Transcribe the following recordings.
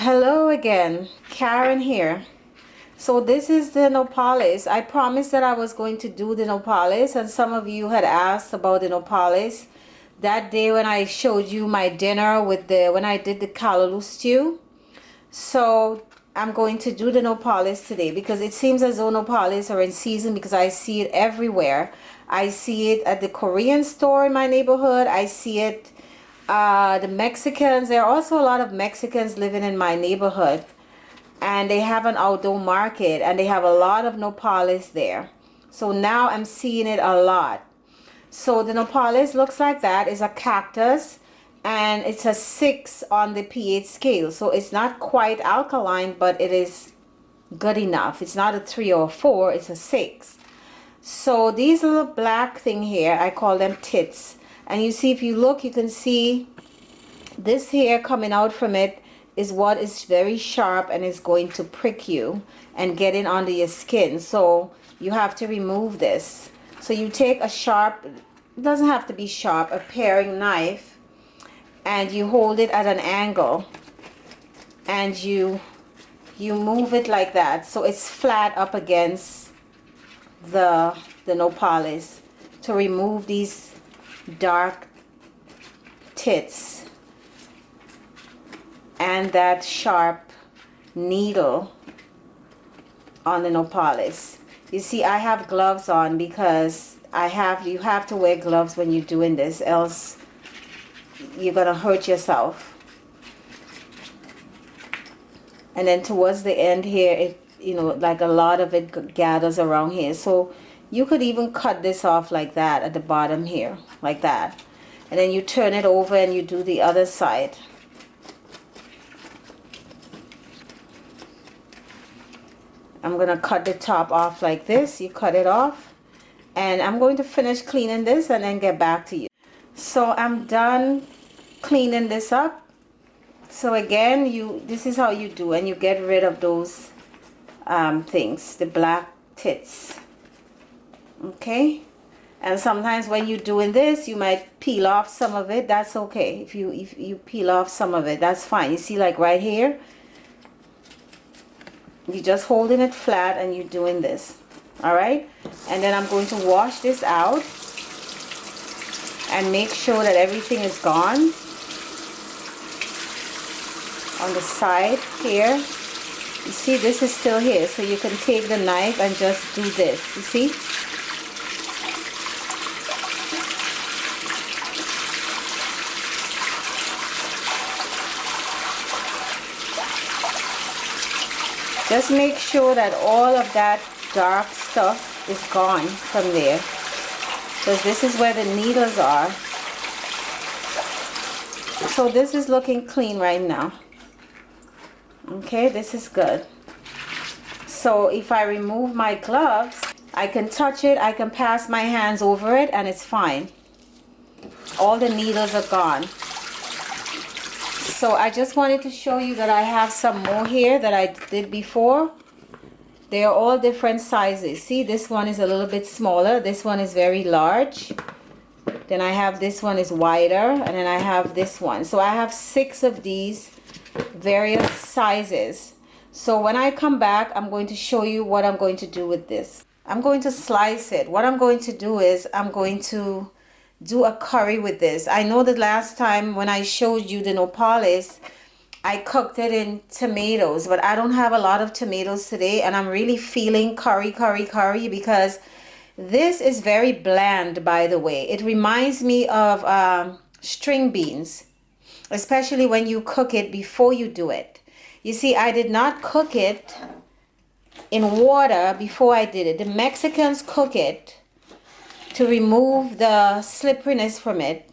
Hello again, Karen here. So this is the Nopales. I promised that I was going to do the Nopales, and some of you had asked about the Nopales that day when I showed you my dinner with when I did the callaloo stew. So I'm going to do the Nopales today because it seems as though Nopales are in season because I see it everywhere. I see it at the Korean store in my neighborhood. I see it the Mexicans. There are also a lot of Mexicans living in my neighborhood, and they have an outdoor market and they have a lot of nopales there. So now I'm seeing it a lot. So the nopales looks like that. It's a cactus and it's a 6 on the pH scale. So it's not quite alkaline, but it is good enough. It's not a 3 or a 4, it's a 6. So these little black thing here, I call them tits. And you see, if you look, you can see this hair coming out from it is what is very sharp and is going to prick you and get in under your skin. So you have to remove this. So you take a sharp, it doesn't have to be sharp, a paring knife, and you hold it at an angle and you move it like that so it's flat up against the nopales to remove these dark tits and that sharp needle on the nopales. You see, I have gloves on because you have to wear gloves when you're doing this, else you're gonna hurt yourself. And then towards the end here, it, you know, like a lot of it gathers around here. So you could even cut this off like that at the bottom here, like that. And then you turn it over and you do the other side. I'm gonna cut the top off like this. You cut it off. And I'm going to finish cleaning this and then get back to you. So I'm done cleaning this up. So again, this is how you do, and you get rid of those things, the black tits. Okay, and sometimes when you're doing this, you might peel off some of it. That's okay. If you peel off some of it, that's fine. You see, like right here, you're just holding it flat and you're doing this. All right, and then I'm going to wash this out and make sure that everything is gone on the side here. You see, this is still here, so you can take the knife and just do this. You see? Just make sure that all of that dark stuff is gone from there, because this is where the needles are. So this is looking clean right now. Okay, this is good. So if I remove my gloves, I can touch it, I can pass my hands over it, and it's fine. All the needles are gone. So I just wanted to show you that I have some more here that I did before. They are all different sizes. See, this one is a little bit smaller. This one is very large. Then I have this one is wider, and then I have this one. So I have 6 of these various sizes. So when I come back, I'm going to show you what I'm going to do with this. I'm going to slice it. What I'm going to do is I'm going to do a curry with this. I know that last time when I showed you the nopales, I cooked it in tomatoes, but I don't have a lot of tomatoes today, and I'm really feeling curry because this is very bland, by the way. It reminds me of string beans, especially when you cook it before you do it. You see, I did not cook it in water before I did it. The Mexicans cook it to remove the slipperiness from it,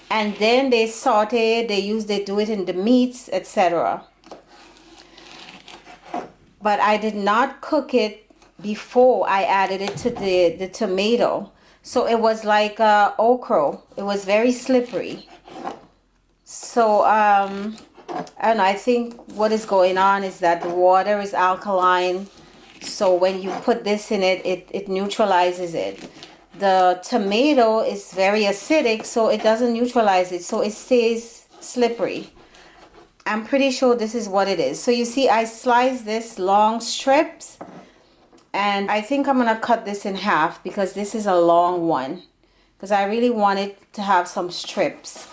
and then they saute it, they do it in the meats, etc. But I did not cook it before I added it to the tomato. So it was like okra. It was very slippery. So and I think what is going on is that the water is alkaline, so when you put this in it, it neutralizes it. The tomato is very acidic, so it doesn't neutralize it, so it stays slippery. I'm pretty sure this is what it is. So you see, I sliced this long strips, and I think I'm gonna cut this in half because this is a long one, because I really want it to have some strips.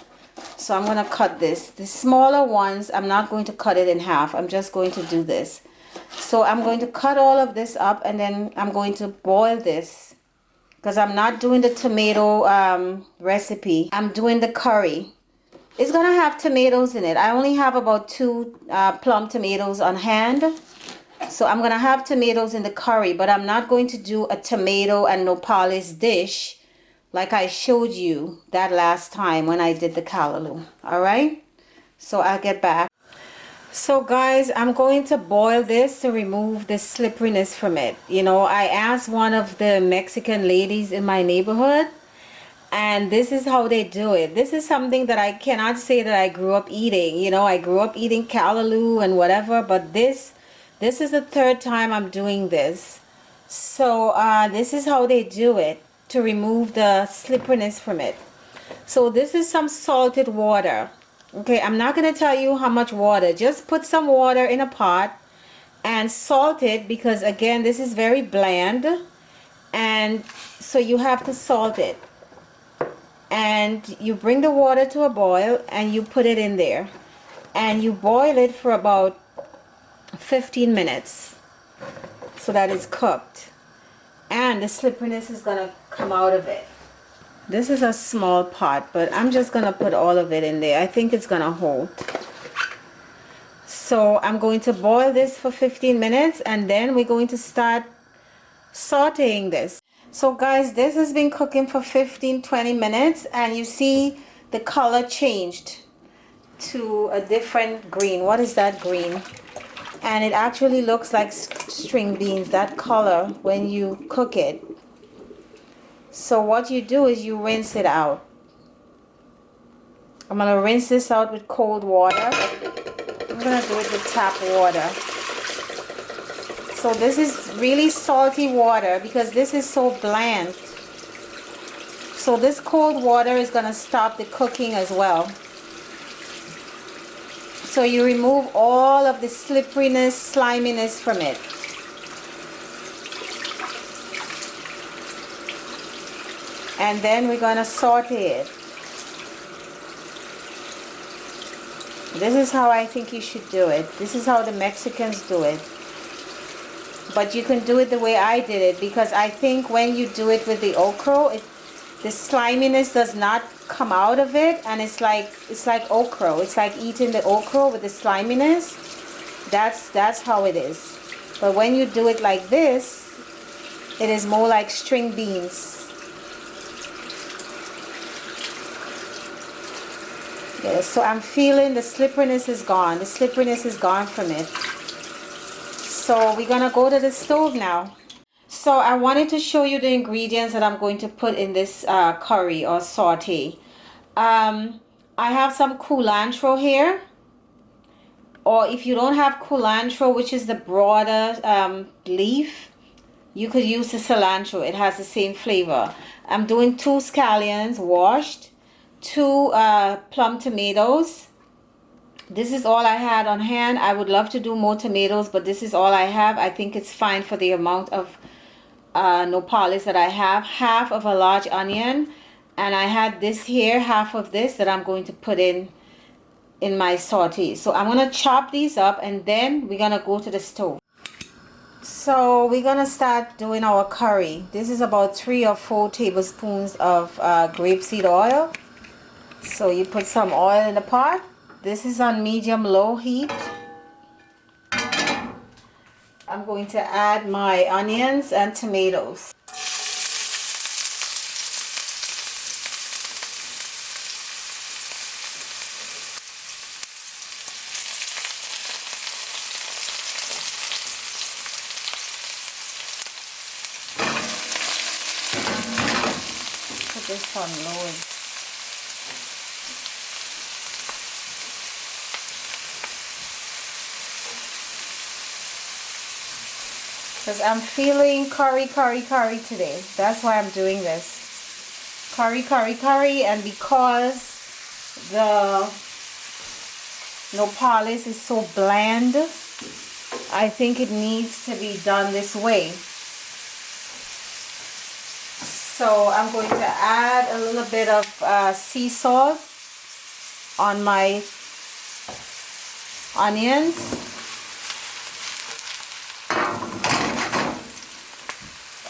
So I'm gonna cut this. The smaller ones, I'm not going to cut it in half. I'm just going to do this. So I'm going to cut all of this up, and then I'm going to boil this, because I'm not doing the tomato recipe. I'm doing the curry. It's gonna have tomatoes in it. I only have about 2 plum tomatoes on hand. So I'm gonna have tomatoes in the curry, but I'm not going to do a tomato and nopales dish like I showed you that last time when I did the callaloo. All right, so I'll get back. So guys, I'm going to boil this to remove the slipperiness from it. You know, I asked one of the Mexican ladies in my neighborhood, and this is how they do it. This is something that I cannot say that I grew up eating. You know, I grew up eating callaloo and whatever, but this is the 3rd time I'm doing this. So this is how they do it to remove the slipperiness from it. So this is some salted water. Okay, I'm not going to tell you how much water. Just put some water in a pot and salt it, because again, this is very bland, and so you have to salt it. And you bring the water to a boil and you put it in there, and you boil it for about 15 minutes so that it's cooked, and the slipperiness is gonna come out of it. This is a small pot, but I'm just gonna put all of it in there. I think it's gonna hold. So I'm going to boil this for 15 minutes, and then we're going to start sauteing this. So guys, this has been cooking for 15-20 minutes, and you see the color changed to a different green. What is that green? And it actually looks like string beans, that color, when you cook it. So what you do is you rinse it out. I'm gonna rinse this out with cold water. I'm gonna do it with tap water. So this is really salty water because this is so bland. So this cold water is gonna stop the cooking as well. So you remove all of the slipperiness, sliminess from it. And then we're gonna saute it. This is how I think you should do it. This is how the Mexicans do it. But you can do it the way I did it, because I think when you do it with the okra, the sliminess does not come out of it, and it's like okra. It's like eating the okra with the sliminess. That's how it is. But when you do it like this, it is more like string beans. Yes, so I'm feeling the slipperiness is gone. The slipperiness is gone from it. So we're gonna go to the stove now. So I wanted to show you the ingredients that I'm going to put in this curry or saute. I have some culantro here, or if you don't have culantro, which is the broader leaf, you could use the cilantro. It has the same flavor. I'm doing 2 scallions washed, 2 plum tomatoes. This is all I had on hand. I would love to do more tomatoes, but this is all I have. I think it's fine for the amount of nopales that I have. Half of a large onion, and I had this here, half of this that I'm going to put in my saute. So I'm gonna chop these up, and then we're gonna go to the stove. So we're gonna start doing our curry. This is about 3 or 4 tablespoons of grapeseed oil. So you put some oil in the pot. This is on medium-low heat. I'm going to add my onions and tomatoes. Put this on low. Because I'm feeling curry today. That's why I'm doing this. Curry, and because nopales is so bland. I think it needs to be done this way. So I'm going to add a little bit of sea salt on my onions.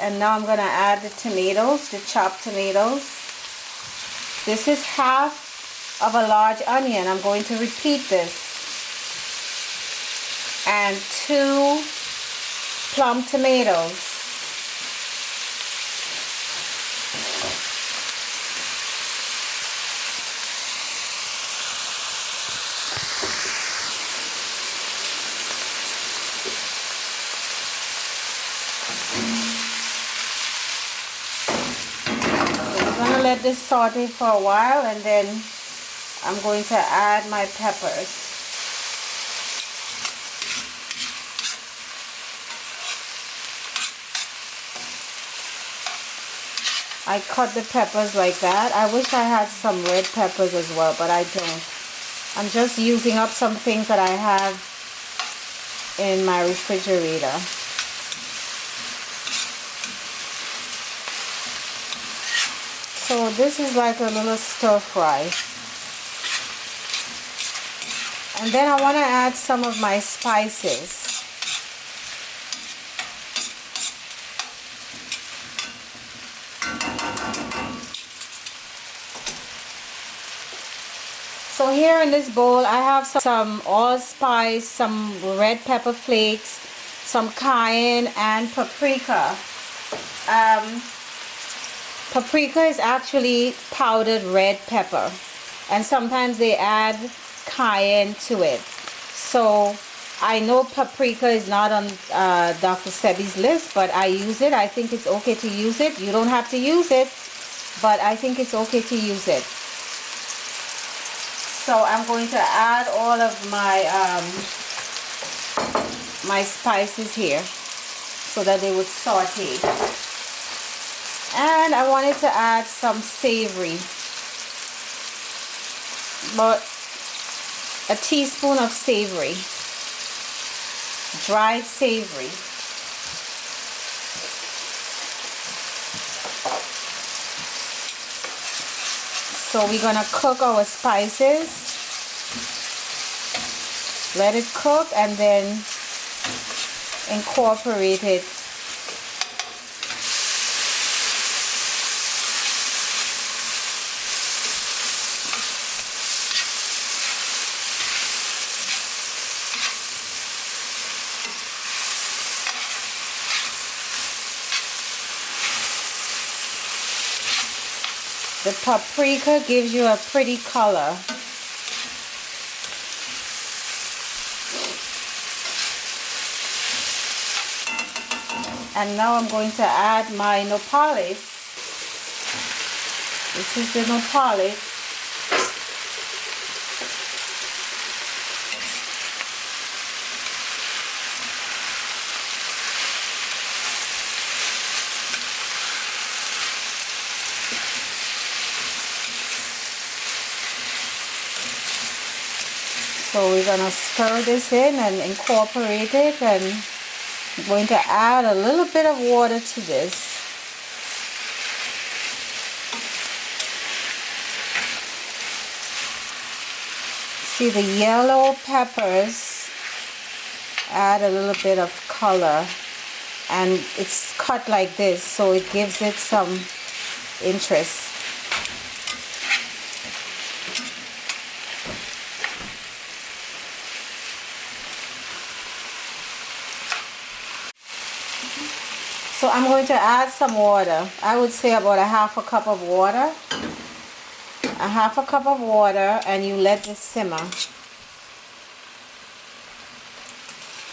And now I'm going to add the tomatoes, the chopped tomatoes. This is half of a large onion. I'm going to repeat this. And 2 plum tomatoes. Let this saute for a while, and then I'm going to add my peppers. I cut the peppers like that. I wish I had some red peppers as well, but I don't. I'm just using up some things that I have in my refrigerator. So this is like a little stir fry. And then I want to add some of my spices. So here in this bowl I have some allspice, some red pepper flakes, some cayenne, and paprika. Paprika is actually powdered red pepper, and sometimes they add cayenne to it. So I know paprika is not on Dr. Sebi's list, but I use it. I think it's okay to use it. You don't have to use it, but I think it's okay to use it. So I'm going to add all of my my spices here so that they would saute. And I wanted to add some savory, but a teaspoon of savory, dried savory. So we're gonna cook our spices, let it cook, and then incorporate it. The paprika gives you a pretty color. And now I'm going to add my nopales. This is the nopales. So we're going to stir this in and incorporate it, and I'm going to add a little bit of water to this. See, the yellow peppers add a little bit of color, and it's cut like this, so it gives it some interest. So I'm going to add some water. I would say about a half a cup of water. A half a cup of water, and you let this simmer.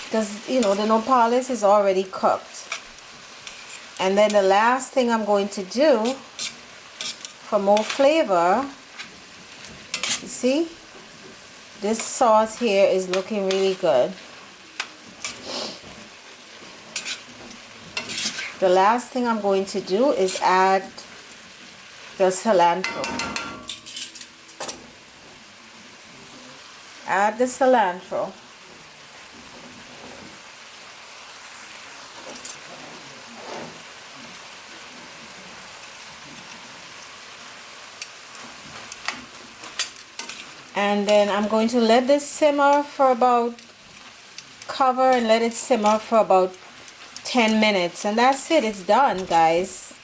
Because, you know, the nopales is already cooked. And then the last thing I'm going to do for more flavor, you see, this sauce here is looking really good. The last thing I'm going to do is add the cilantro. Add the cilantro. And then I'm going to let this simmer for about, cover and let it simmer for about 10 minutes. And that's it. It's done, guys.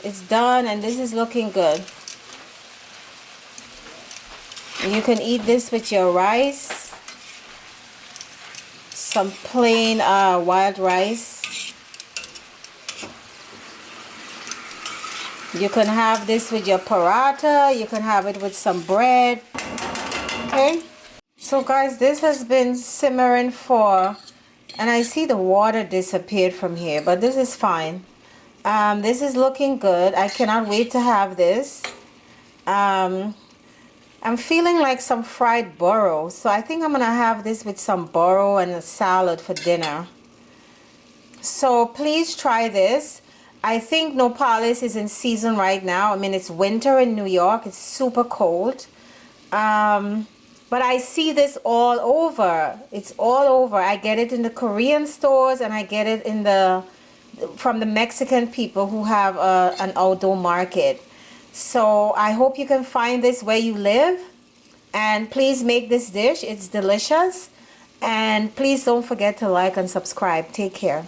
It's done, and this is looking good. You can eat this with your rice, some plain wild rice. You can have this with your paratha. You can have it with some bread. Okay, so guys, this has been simmering for, and I see the water disappeared from here, but this is fine. This is looking good. I cannot wait to have this. I'm feeling like some fried burro, so I think I'm gonna have this with some burro and a salad for dinner. So please try this. I think Nopales is in season right now. I mean, it's winter in New York. It's super cold. But I see this all over. It's all over. I get it in the Korean stores, and I get it in from the Mexican people who have an outdoor market. So I hope you can find this where you live. And please make this dish. It's delicious. And please don't forget to like and subscribe. Take care.